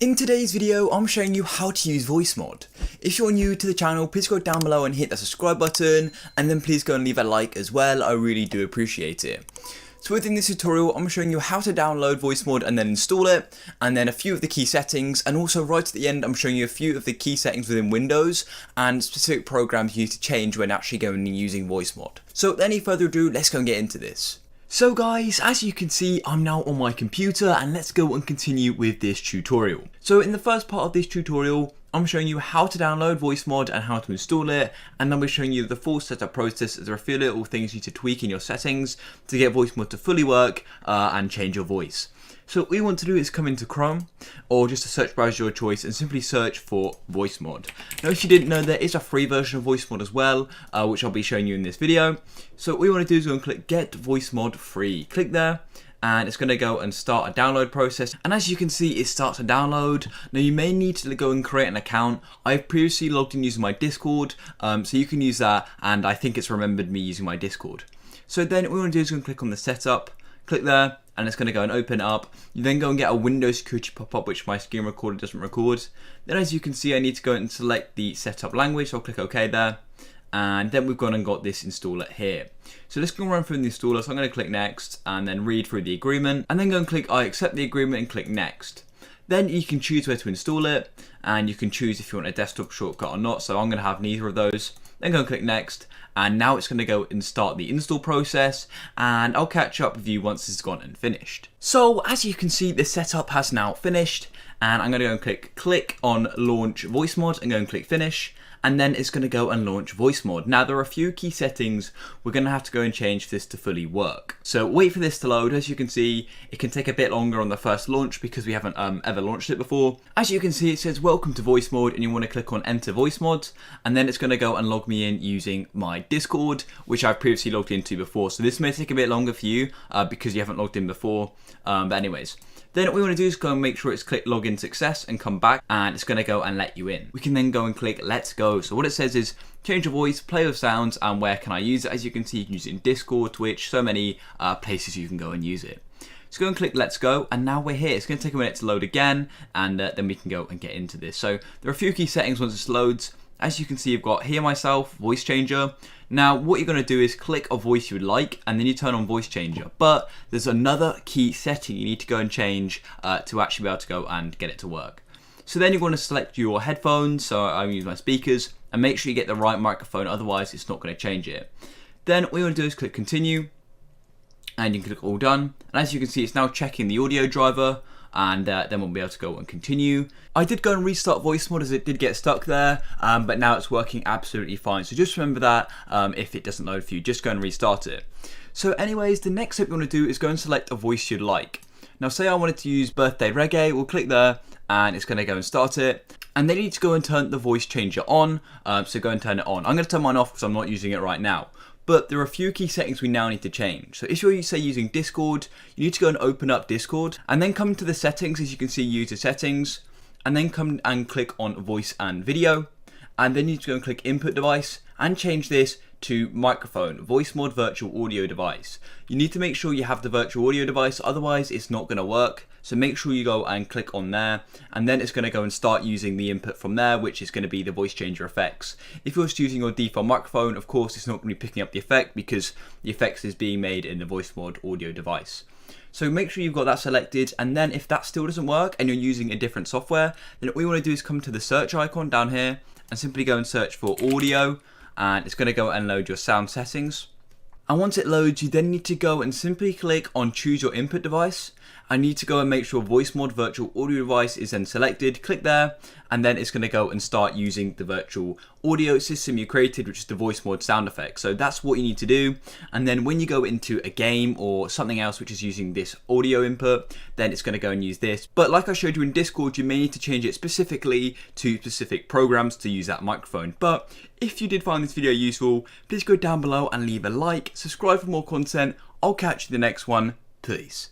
In today's video, I'm showing you how to use Voicemod. If you're new to the channel, please go down below and hit that subscribe button, and then please go and leave a like as well. I really do appreciate it. So within this tutorial, I'm showing you how to download Voicemod and then install it, and then a few of the key settings, and also right at the end, I'm showing you a few of the key settings within Windows and specific programs you need to change when actually going and using Voicemod. So without any further ado, let's go and get into this. So guys, as you can see, I'm now on my computer and let's go and continue with this tutorial. So in the first part of this tutorial, I'm showing you how to download Voicemod and how to install it, and then we're showing you the full setup process. There are a few little things you need to tweak in your settings to get Voicemod to fully work and change your voice. So what we want to do is come into Chrome or just a search browser your choice and simply search for Voicemod. Now if you didn't know, there is a free version of Voicemod as well, which I'll be showing you in this video. So what we want to do is go and click Get Voicemod Free. Click there and it's going to go and start a download process, and as you can see it starts to download. Now you may need to go and create an account. I've previously logged in using my Discord, so you can use that, and I think it's remembered me using my Discord. So then what we want to do is go and click on the setup, click there, and it's going to go and open up. You then go and get a Windows security pop-up, which my screen recorder doesn't record. Then as you can see, I need to go and select the setup language, so I'll click OK there. And then we've gone and got this installer here. So let's go and run through the installer. So I'm going to click next and then read through the agreement, and then go and click I accept the agreement and click next. Then you can choose where to install it, and you can choose if you want a desktop shortcut or not. So I'm going to have neither of those. Then go and click next, and now it's going to go and start the install process, and I'll catch up with you once it's gone and finished. So as you can see, the setup has now finished, and I'm going to go and click on launch Voicemod and go and click finish. And then it's going to go and launch Voicemod. Now there are a few key settings we're going to have to go and change for this to fully work. So wait for this to load. As you can see, it can take a bit longer on the first launch because we haven't ever launched it before. As you can see, it says welcome to Voicemod, and you want to click on enter Voicemod, and then it's going to go and log me in using my Discord, which I've previously logged into before. So this may take a bit longer for you because you haven't logged in before. But anyways. Then what we want to do is go and make sure it's click login success and come back, and it's going to go and let you in. We can then go and click let's go. So what it says is change your voice, play with sounds, and where can I use it? As you can see, you can use it in Discord, Twitch, so many places you can go and use it. So go and click let's go, and now we're here. It's going to take a minute to load again, and then we can go and get into this. So there are a few key settings once this loads. As you can see, you've got hear myself, voice changer. Now what you're going to do is click a voice you would like, and then you turn on voice changer. But there's another key setting you need to go and change to actually be able to go and get it to work. So then you're going to select your headphones, so I use my speakers, and make sure you get the right microphone, otherwise it's not going to change it. Then what you want to do is click continue, and you can click all done. And as you can see, it's now checking the audio driver, and then we'll be able to go and continue. I did go and restart Voicemod as it did get stuck there, but now it's working absolutely fine. So just remember that if it doesn't load for you, just go and restart it. So anyways, the next step you want to do is go and select a voice you'd like. Now say I wanted to use birthday reggae, we'll click there and it's going to go and start it. And then you need to go and turn the voice changer on, so go and turn it on. I'm going to turn mine off because I'm not using it right now. But there are a few key settings we now need to change. So if you're, say, using Discord, you need to go and open up Discord, and then come to the settings. As you can see, user settings, and then come and click on voice and video, and then you need to go and click input device and change this to microphone, Voicemod virtual audio device. You need to make sure you have the virtual audio device, otherwise it's not going to work. So make sure you go and click on there, and then it's going to go and start using the input from there, which is going to be the voice changer effects. If you're just using your default microphone, of course it's not going to be picking up the effect because the effects is being made in the Voicemod audio device. So make sure you've got that selected, and then if that still doesn't work and you're using a different software, then what we want to do is come to the search icon down here and simply go and search for audio, and it's going to go and load your sound settings. And once it loads, you then need to go and simply click on choose your input device. I need to go and make sure Voicemod virtual audio device is then selected. Click there, and then it's going to go and start using the virtual audio system you created, which is the Voicemod sound effect. So that's what you need to do. And then when you go into a game or something else which is using this audio input, then it's going to go and use this. But like I showed you in Discord, you may need to change it specifically to specific programs to use that microphone. But if you did find this video useful, please go down below and leave a like, subscribe for more content. I'll catch you in the next one. Peace.